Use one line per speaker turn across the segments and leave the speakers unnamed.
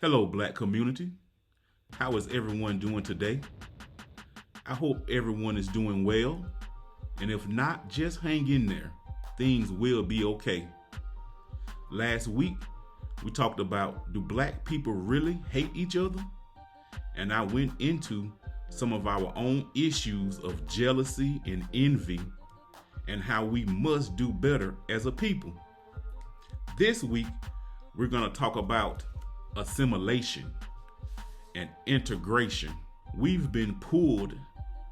Hello, Black community. How is everyone doing today? I hope everyone is doing well, and if not, just hang in there. Things will be okay. Last week, we talked about, do Black people really hate each other? And I went into some of our own issues of jealousy and envy and how we must do better as a people. This week, we're going to talk about assimilation and integration. We've been pulled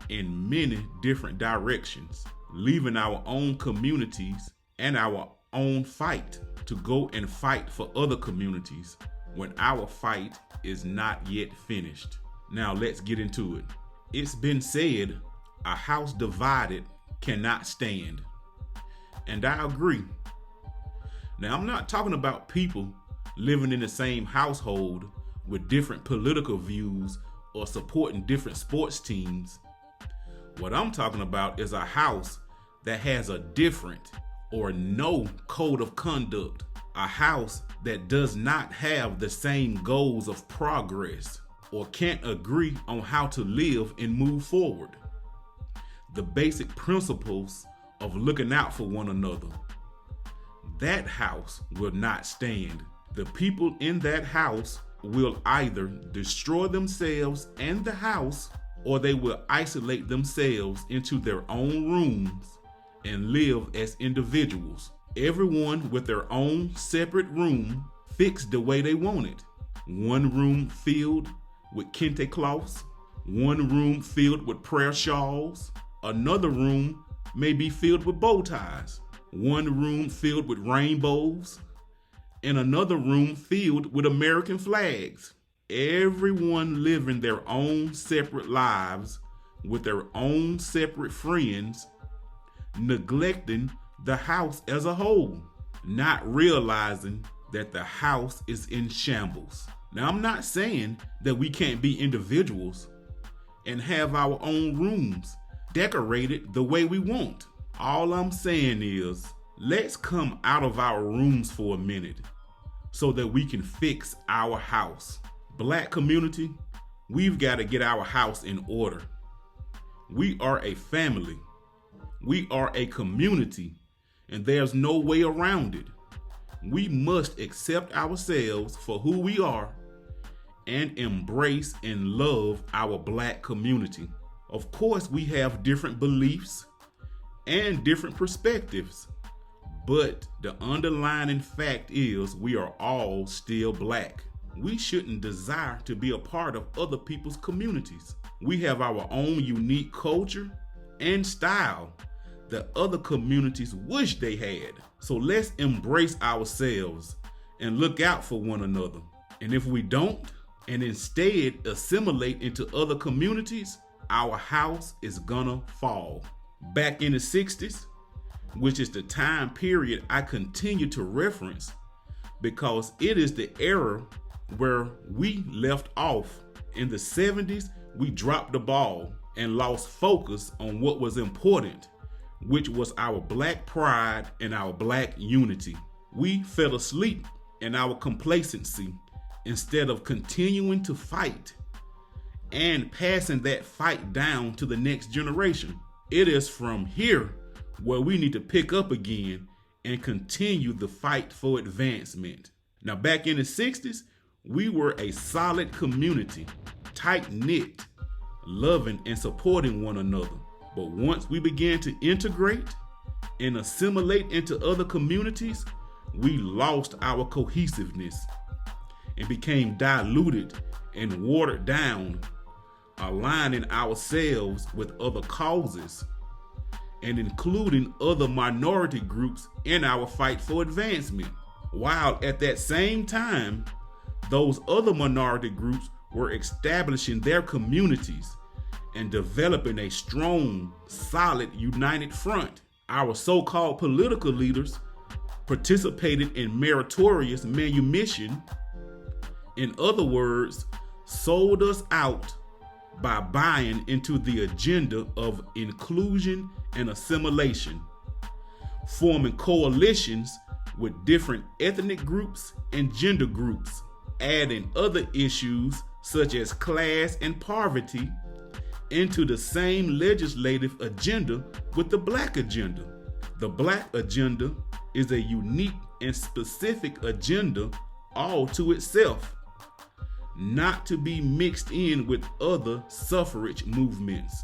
in many different directions, leaving our own communities and our own fight to go and fight for other communities when our fight is not yet finished. Now let's get into it. It's been said, a house divided cannot stand. And I agree. Now I'm not talking about people living in the same household with different political views or supporting different sports teams. What I'm talking about is a house that has a different or no code of conduct, a house that does not have the same goals of progress or can't agree on how to live and move forward. The basic principles of looking out for one another. That house will not stand. The people in that house will either destroy themselves and the house, or they will isolate themselves into their own rooms and live as individuals. Everyone with their own separate room fixed the way they want it. One room filled with kente cloths, one room filled with prayer shawls, another room may be filled with bow ties, one room filled with rainbows, and another room filled with American flags. Everyone living their own separate lives with their own separate friends, neglecting the house as a whole, not realizing that the house is in shambles. Now, I'm not saying that we can't be individuals and have our own rooms decorated the way we want. All I'm saying is, let's come out of our rooms for a minute so that we can fix our house. Black community, we've got to get our house in order. We are a family. We are a community, and there's no way around it. We must accept ourselves for who we are and embrace and love our Black community. Of course, we have different beliefs and different perspectives, but the underlying fact is we are all still Black. We shouldn't desire to be a part of other people's communities. We have our own unique culture and style that other communities wish they had. So let's embrace ourselves and look out for one another. And if we don't, and instead assimilate into other communities, our house is gonna fall. Back in the 60s, which is the time period I continue to reference because it is the era where we left off. In the 70s, we dropped the ball and lost focus on what was important, which was our Black pride and our Black unity. We fell asleep in our complacency instead of continuing to fight and passing that fight down to the next generation. It is from here where we need to pick up again and continue the fight for advancement. Now, back in the 60s, we were a solid community, tight-knit, loving and supporting one another. But once we began to integrate and assimilate into other communities, we lost our cohesiveness and became diluted and watered down, aligning ourselves with other causes and including other minority groups in our fight for advancement. While at that same time, those other minority groups were establishing their communities and developing a strong, solid, united front. Our so-called political leaders participated in meritorious manumission. In other words, sold us out by buying into the agenda of inclusion and assimilation, forming coalitions with different ethnic groups and gender groups. adding other issues such as class and poverty into the same legislative agenda with the Black agenda. The Black agenda is a unique and specific agenda all to itself, not to be mixed in with other suffrage movements,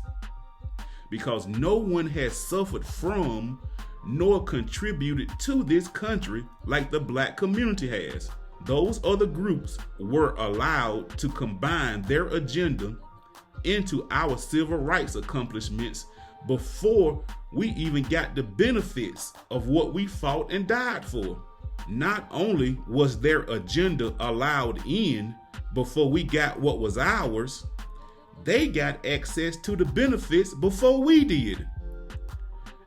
because no one has suffered from nor contributed to this country like the Black community has. Those other groups were allowed to combine their agenda into our civil rights accomplishments before we even got the benefits of what we fought and died for. Not only was their agenda allowed in before we got what was ours, they got access to the benefits before we did.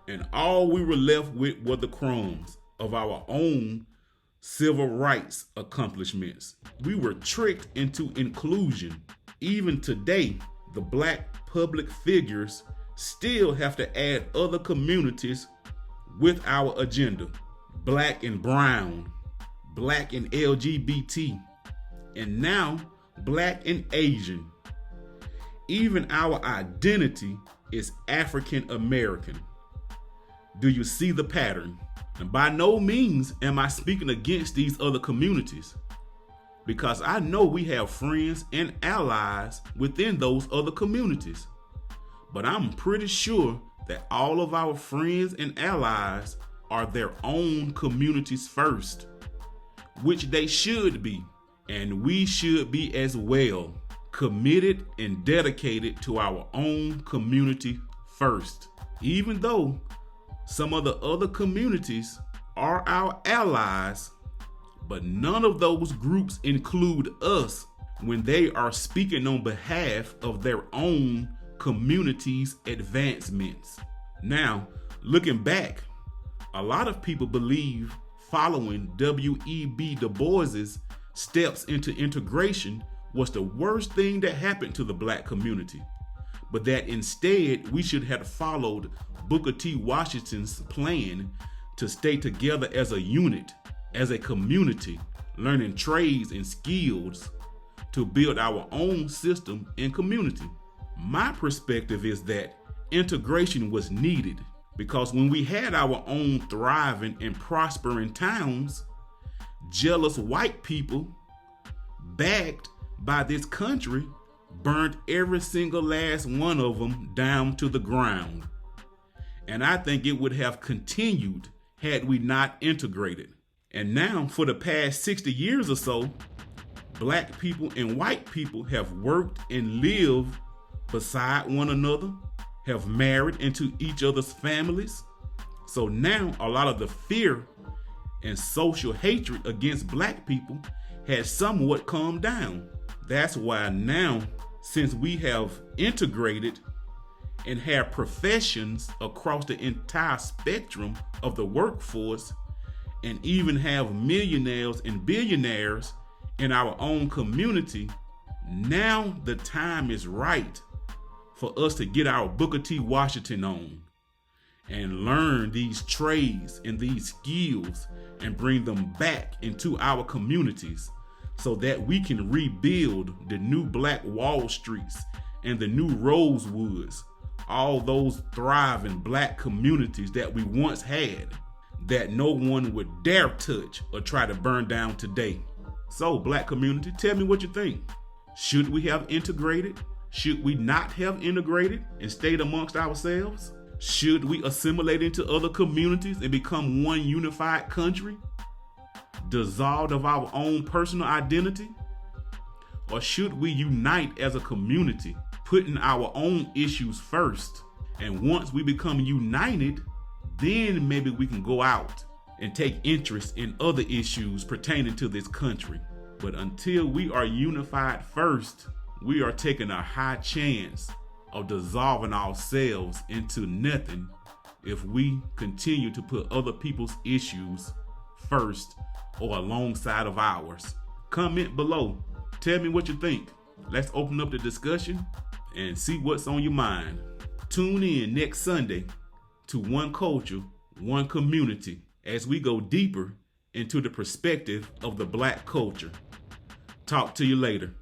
And all we were left with were the crumbs of our own civil rights accomplishments. We were tricked into inclusion. Even today, the Black public figures still have to add other communities with our agenda. Black and brown, Black and LGBT, and now Black and Asian. Even our identity is African American. Do you see the pattern? And by no means am I speaking against these other communities, because I know we have friends and allies within those other communities. But I'm pretty sure that all of our friends and allies are their own communities first, which they should be, and we should be as well, committed and dedicated to our own community first. Even though some of the other communities are our allies, but none of those groups include us when they are speaking on behalf of their own community's advancements. Now, looking back, a lot of people believe following W.E.B. Du Bois's steps into integration was the worst thing that happened to the Black community, but that instead we should have followed Booker T. Washington's plan to stay together as a unit, as a community, learning trades and skills to build our own system and community. My perspective is that integration was needed because when we had our own thriving and prospering towns, jealous white people backed by this country burned every single last one of them down to the ground. And I think it would have continued had we not integrated. And now, for the past 60 years or so, Black people and white people have worked and lived beside one another, have married into each other's families. So now a lot of the fear and social hatred against Black people has somewhat calmed down. That's why now, since we have integrated and have professions across the entire spectrum of the workforce, and even have millionaires and billionaires in our own community, now the time is right for us to get our Booker T. Washington on and learn these trades and these skills and bring them back into our communities so that we can rebuild the new Black Wall Streets and the new Rosewoods, all those thriving Black communities that we once had that no one would dare touch or try to burn down today. So, Black community, tell me what you think. Should we have integrated? Should we not have integrated and stayed amongst ourselves? Should we assimilate into other communities and become one unified country, dissolved of our own personal identity? Or should we unite as a community, putting our own issues first? And once we become united, then maybe we can go out and take interest in other issues pertaining to this country. But until we are unified first, we are taking a high chance of dissolving ourselves into nothing if we continue to put other people's issues first or alongside of ours. Comment below. Tell me what you think. Let's open up the discussion and see what's on your mind. Tune in next Sunday to One Culture, One Community as we go deeper into the perspective of the Black culture. Talk to you later.